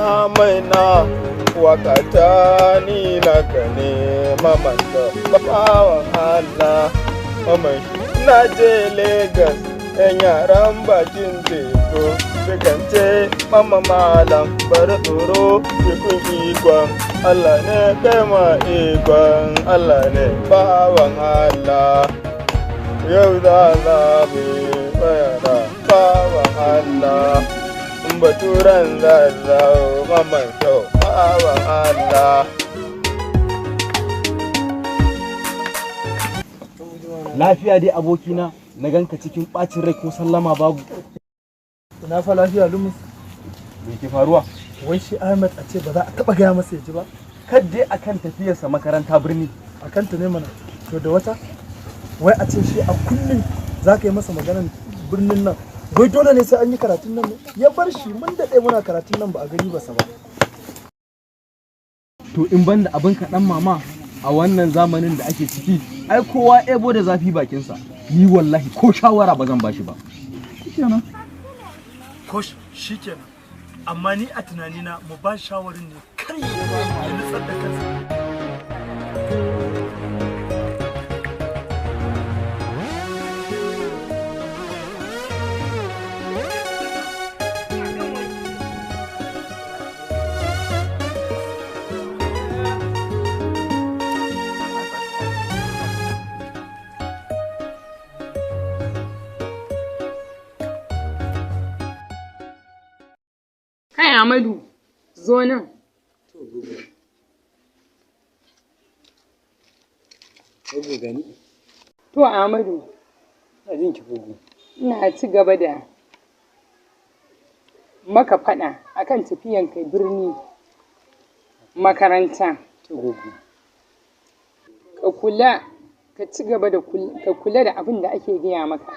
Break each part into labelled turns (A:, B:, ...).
A: maina wakata ni naka ne maman da bawan Allah maman na je Lagos yan yaran bakin teku sukan ce mama malam bar tsoro cikin ikon Allah ne kai ma ikon Allah ne bawan Allah yau za mu bayana bawan Allah baturan zazzau maman kyau bawan Allah.
B: Lafiya dai abokina, na ganka cikin ɓacin rai ko sallama babu.
C: Ina fa lafiya Lumus.
B: Me ke faruwa?
C: Wai shi Ahmed a ce ba za a taɓa gaya masa ya ji ba.
B: Kar dai akan tafiyarsa makaranta birni.
C: Akan ta ne mana. To da wata? Wai a ce shi a kullum za ka yi masa maganar birnin nan. Wai dole ne sai an yi karatun nan ne? Ya bar shi mun daɗe muna karatun nan ba a gani ba sa ba.
B: To in banda abin kaɗan mama a wannan zamanin da ake ciki, ai kowa ebo da zafi bakinsa. Ni wallahi ko shawara ba zan bashi ba.
C: Shikenan. Ko shikenan. Amma ni a tunanina mu ba shawarin ne kar ya nutsar da kansa.
D: Kai Amadu, zo nan.
B: Gogo gani?
D: To Amadu,
B: Ina jin ki gogo.
D: ina ci gaba da maka faɗa akan tafiyan kai birni makaranta.
B: To gogo.
D: Ka ci gaba da ka kula da abin da ake gaya maka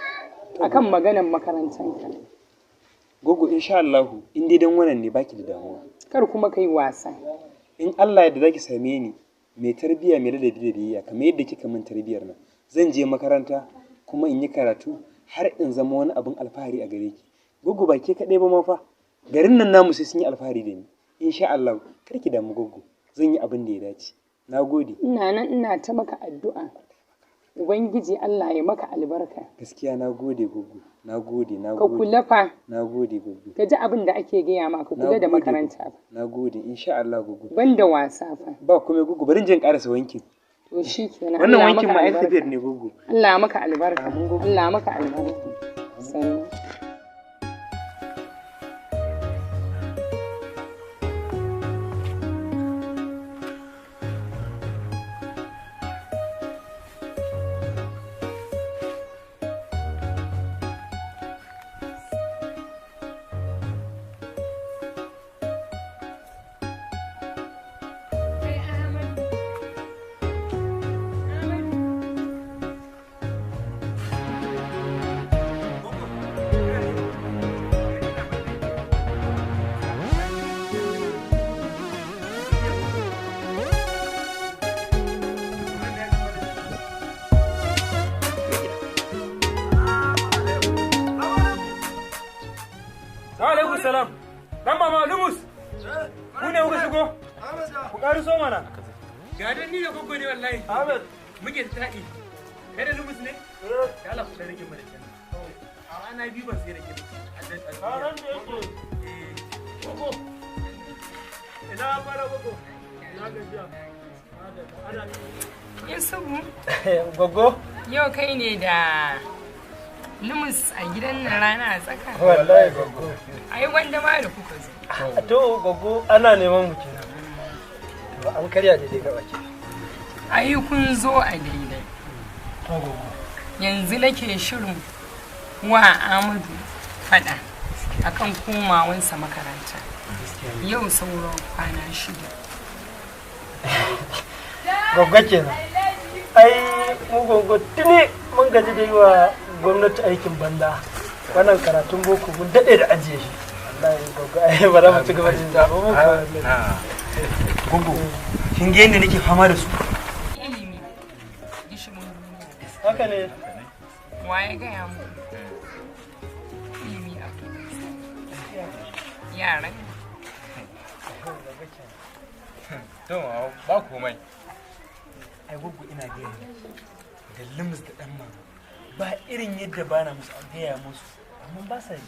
D: akan maganan makarantanka.
B: Gogo insha Allah in dai dan wannan ne baki da damuwa.
D: Kar kuma kai wasa.
B: In Allah yadda zaki same ni mai tarbiya mai ladabi da biyayya kamar yadda kika min tarbiyar nan. Zan je makaranta kuma in yi karatu har in zama wani abin alfahari a gare ki. Gogo ba ke kaɗai ba ma fa. Garin nan namu sai sun yi alfahari da ni. Insha Allah kar ki damu gogo. Zan yi abin da ya dace. Na gode.
D: Ina nan ina ta maka addu'a. Ubangiji Allah ya maka albarka.
B: Gaskiya na gode gogo. Na gode.
D: Ka kula fa.
B: Na gode gogo.
D: Ka ji abin da ake gaya maka kula da makaranta fa.
B: Na gode insha Allah gogo.
D: Ban da wasa fa.
B: Ba kuma gogo bari in je in ƙarasa wankin.
D: To shi kenan.
B: Wannan wankin ma ai tafiyar ne gogo.
D: Allah maka albarka. Allah maka albarka. Sannu.
E: Alaikum salam. Dan mama Lumus. Ku ne kuka shigo? Ku ƙaru so mana. Ga dan ni da gogo ne wallahi. Ahmed. Muke da taɗi. Kai da Lumus ne? Ya Allah ku da rage mana kenan. A ana biyu ban sai rage. A ran da yake. Gogo. Ina fara gogo. Ina gajiya.
D: Yusufu.
E: Gogo.
D: Yau kai ne da Lumus a gidan nan rana a tsaka.
E: Wallahi gogo.
D: Ai wanda ma da kuka zo.
E: To gogo ana neman mu kenan. Ba an karya daidai gaba ke.
D: Ai kun zo a daidai.
E: To gogo.
D: Yanzu nake shirin wa Amadu fada akan komawansa makaranta. Yau sauran kwana 6.
E: Gogo kenan. Ai mu gogo tuni mun gaji da yi wa gwamnati aikin banda. Wannan karatun boko mun daɗe da ajiye shi. Wallahi gogo ai ba za mu ci gaba da yin zabo mu. Gogo kin ga yadda nake fama da su.
D: Ilimi gishimin duniya.
E: Haka ne.
D: Waye gaya mu? Ilimi a yaran
E: To ba komai. Ai gugu ina gaya da limus da dan mama ba irin yadda bana musu gaya musu amma ba sa ji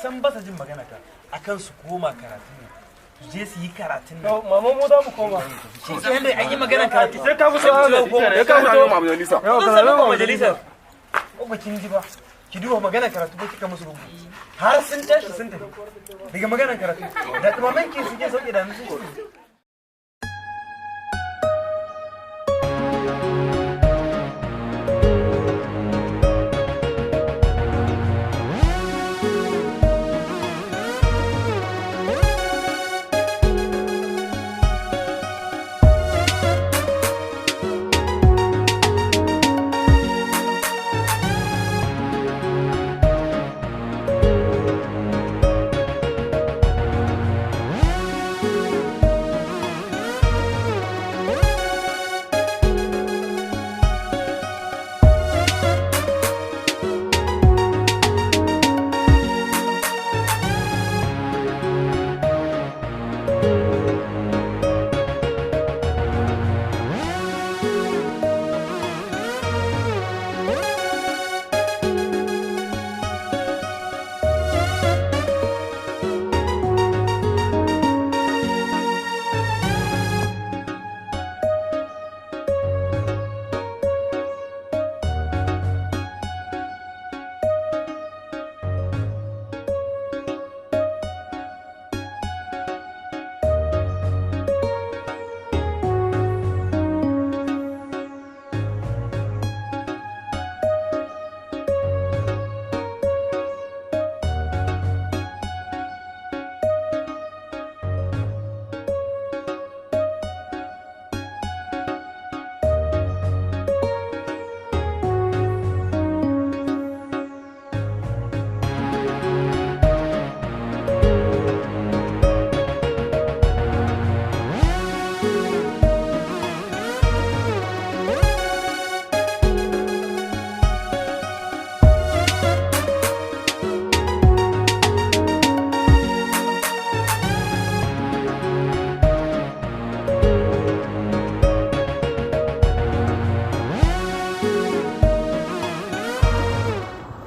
E: san ba sa jin magana ta akan su koma karatu ne su je su yi karatun nan.
C: Mama mu za mu koma.
E: Shi ke yanda an yi magana karatu
C: Sai ka fito ya ka fito majalisa.
E: Majalisar. Ko ba kin ji ba. Ki duba magana karatu ba kika musu rubu. Har sun tashi sun tafi. Daga magana karatu. Da tumaman ki suke sauke da musu shi.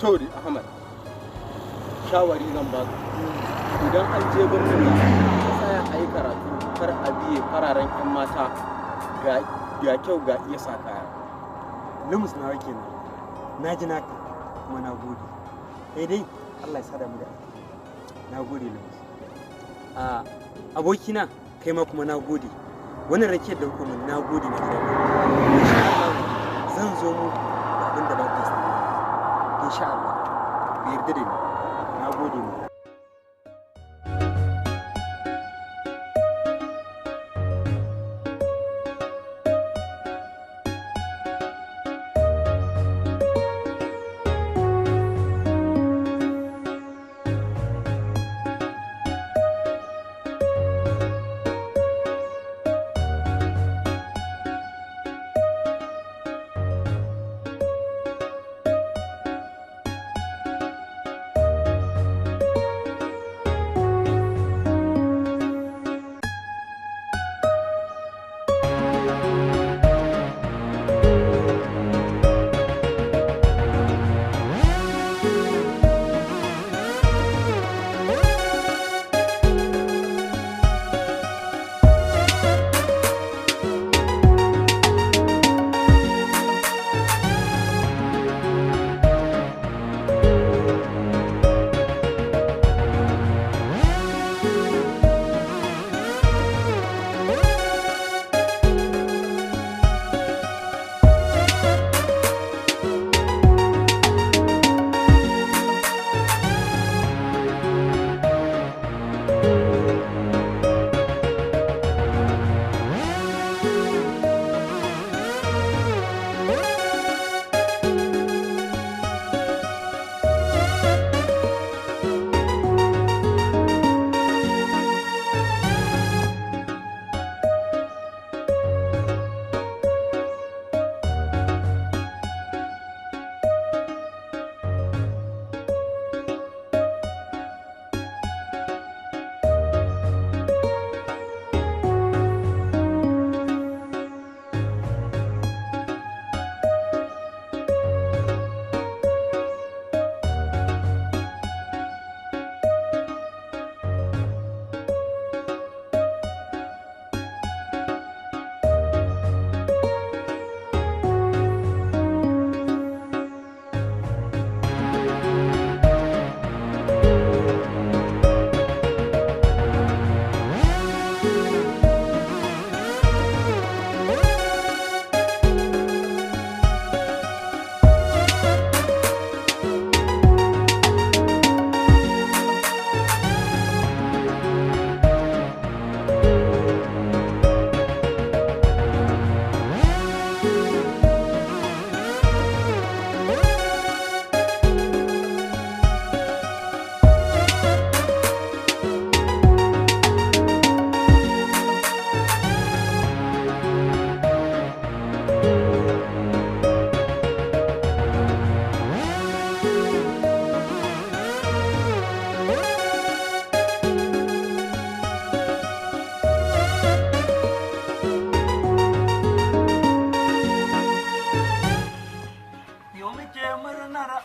A: Tori Ahmad, shawari zan ba ka. Idan an je birnin nan, ka tsaya a yi karatu, kar a biye fararen 'yan mata ga kyau ga iya sa kaya.
B: Lumus nawa kenan. Na ji naka kuma na gode. Sai dai Allah ya sada mu da na gode Lumus. Abokina kai ma kuma na gode. Wannan rakiyar da kuma na gode na kai. Zan zo mu da abin da ba ka sani. Insha Allah. Ka yarda da ni. Na gode mu.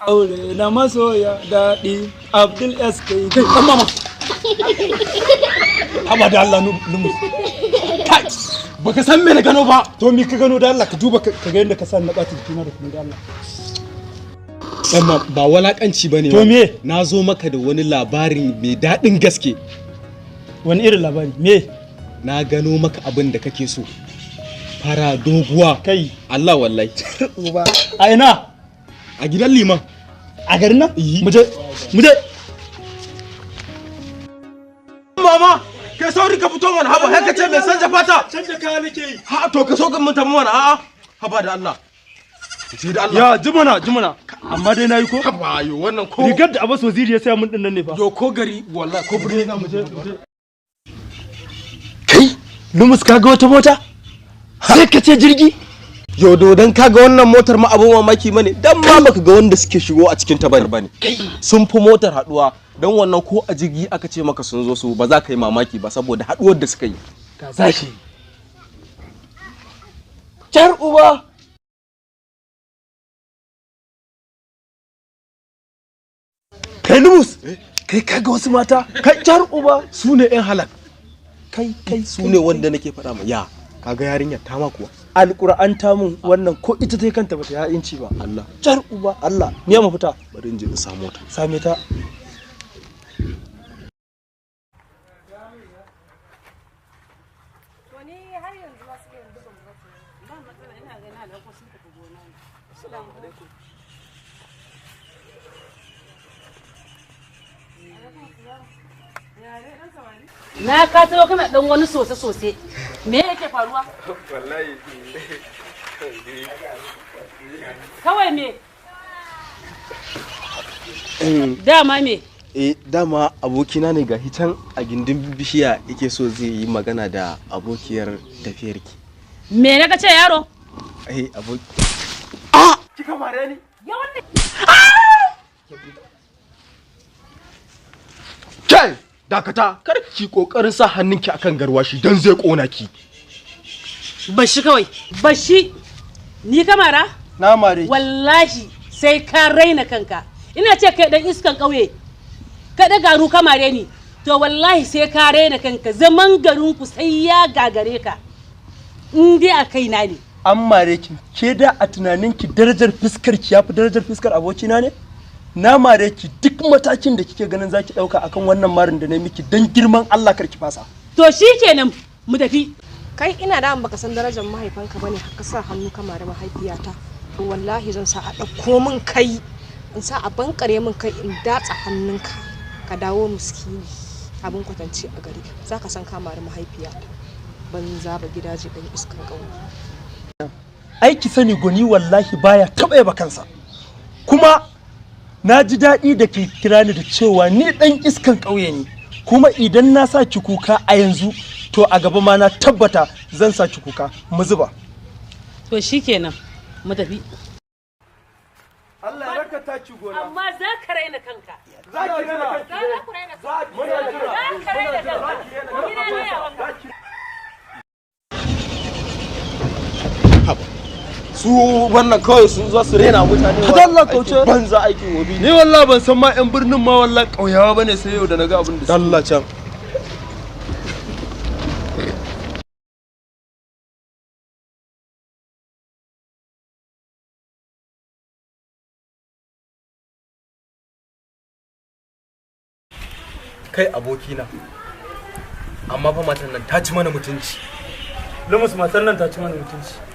C: aure na masoya daɗi Abdul SK kai kan mama haba da Allah lumus kai baka san me na gano ba to mi ka gano da Allah ka duba ka ga yadda ka san na ɓata jikina da kuma da Allah
A: amma ba walakanci bane
C: to me
A: na zo maka da wani labari mai daɗin gaske.
C: Wani irin labari me
A: na gano maka abin da kake so fara doguwa
C: kai
A: Allah wallahi
C: uba a ina
A: a gidan liman
C: a garin nan muje
A: mama kai sauri ka fito mana haba haka ce mai sanja fata
C: canja kaya nake yi
A: ha to ka so ka mun tamu mana a'a haba da Allah sai da Allah
C: ya jimana amma dai nayi ko
A: haba yo wannan ko
C: rigar da Abbas Waziri ya saya mun din nan ne fa
A: yo ko gari wallahi ko bude na muje
C: kai lumus kaga wata mota sai ka ce jirgi
A: yo dan kaga wannan motar ma abun mamaki bane dan ma baka ga wanda suke shigo a cikin ta bane sun fi motar haduwa dan wannan ko a jirgi aka ce maka sun zo su ba za ka yi mamaki ba saboda haduwar da suka yi
C: ka zaki
A: jar uba
C: kai lumus kai kaga wasu mata kai jar uba
A: su ne yan halak kai su ne wanda nake faɗa ma ya kaga yarinyar ta ma kuwa
C: alquran ta mun wannan ko ita tai kanta bata ya inci ba
A: Allah
C: jar uba Allah me ya mafita
A: bari in je in samu ta
C: same ta
F: Na ka tawo kana dan wani sose me yake faruwa
E: wallahi
F: kawai me dama me
A: dama abokina ne ga hitan a gindin bishiya yake so zai yi magana da abokiyar tafiyarki
F: me naga ce yaro
A: aboki
C: kika mare ni
A: kai dakata kar ki kokarin sa hannunki akan garwashi dan zai kona ki
F: bashi kawai bashi ni kamara
C: na mare
F: wallahi sai ka raina kanka ina ce kai dan iskan kauye ka da garu kamare ni to wallahi sai ka raina kanka zaman garin ku sai ya gagare ka in dai a kaina ne
C: an mare ki ke da a tunaninki darajar fiskar ki yafi darajar fiskar abokina ne na mare ki duk matakin da kike ganin zaki dauka akan wannan marin da na miki dan girman Allah karki fasa
F: to shikenan mu tafi
G: kai ina da baka san darajar mahaifanka bane haka sa hannu kama da mahaifiyata to wallahi zan sa a dauko min kai in sa a bankare min kai in datsa hannunka ka dawo miskini abin kwatance a gari zaka san kama da mahaifiyata banza ba gidaje dan iskan kauye
C: aiki sani goni wallahi baya taba yaba kansa kuma na ji daɗi da ke kira ni da cewa ni ɗan iskan ƙauye ne kuma idan na sa ki kuka a yanzu to a gaba ma na tabbata zan sa ki kuka mu zuba
F: to shikenan mu tafi
C: Allah ya raka ta ki gona
F: amma za ka raina kanka
C: za ki raina kanki
F: za ku raina kanka
C: muna jira
F: za ka raina kanka
A: su wannan kawai sun zo su rena mutane
C: ka dalla kauce
A: banza aikin wobi
C: ni wallahi ban san ma yan birnin ma wallahi ƙauyawa bane sai yau da naga abin da
A: dalla can kai abokina amma fa matan nan ta ci mana mutunci
C: lumus matan nan ta ci mana mutunci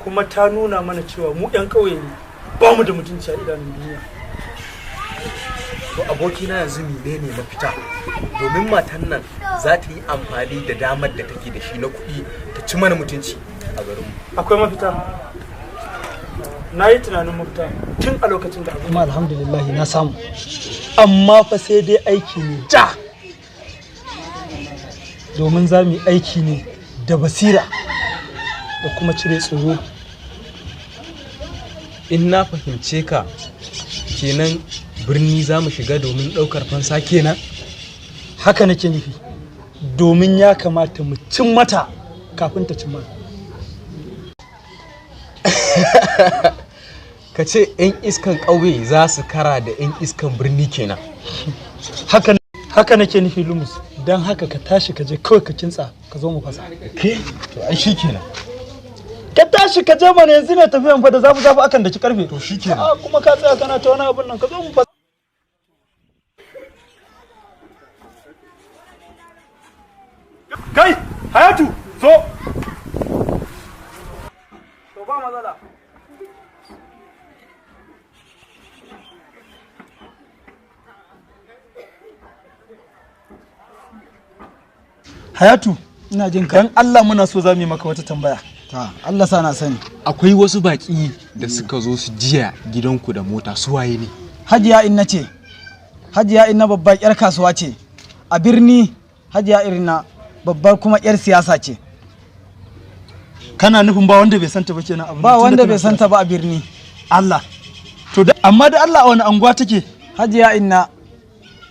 C: kuma ta nuna mana cewa mu yan ƙauye ne ba mu da mutunci a idanun duniya
A: to abokina yanzu menene mafita domin matan nan za ta yi amfani da damar da take da shi na kuɗi ta ci mana mutunci a garinmu
C: akwai mafita na yi tunanin mafita tun a lokacin da kuma alhamdulillah na samu amma fa sai dai aiki ne ja domin za mu yi aiki ne da basira da kuma cire tsoro
A: in na fahimce ka kenan birni za mu shiga domin ɗaukar fansa kenan
C: haka nake nufi domin ya kamata mu cin mata kafin ta cin mana
H: ka ce 'yan iskan ƙauye za su kara da 'yan iskan birni kenan.
C: Haka nake nufi Lumus, don haka ka tashi ka je kawai ka kintsa ka zo mu fasa.
H: Ke? To ai shi kenan.
C: Ka tashi ka je mana yanzu ne tafiyan fa da zafi akan da ki karfe.
H: To shi kenan.
C: Kuma ka tsaya kana ta wani abun nan ka zo mu fasa.
E: Kai, Hayatu, zo. To ba matsala.
C: Hayatu, ina jin ka. Dan Allah muna so za mu yi maka wata tambaya.
I: Ta, Allah sa na sani.
H: Akwai wasu baki da suka zo su jiya gidanku da mota, su waye ne?
I: Hajiya Inna ce. Hajiya Inna babbar yar kasuwa ce. A birni Hajiya Inna babbar kuma yar siyasa ce.
C: Kana nufin ba wanda bai santa ba kenan abin?
I: Ba wanda bai santa ba a birni.
C: Allah. To amma da Allah a wani anguwa take?
I: Hajiya Inna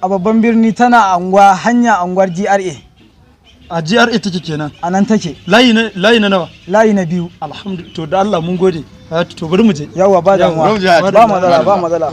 I: a babban birni tana anguwa hanya anguwar GRA.
C: A GRA take kenan.
I: A nan take.
C: Layi na nawa?
I: Layi na 2.
C: Alhamdulillah. To da Allah mun gode. To bari mu je.
I: Yawa ba damuwa. Ba matsala.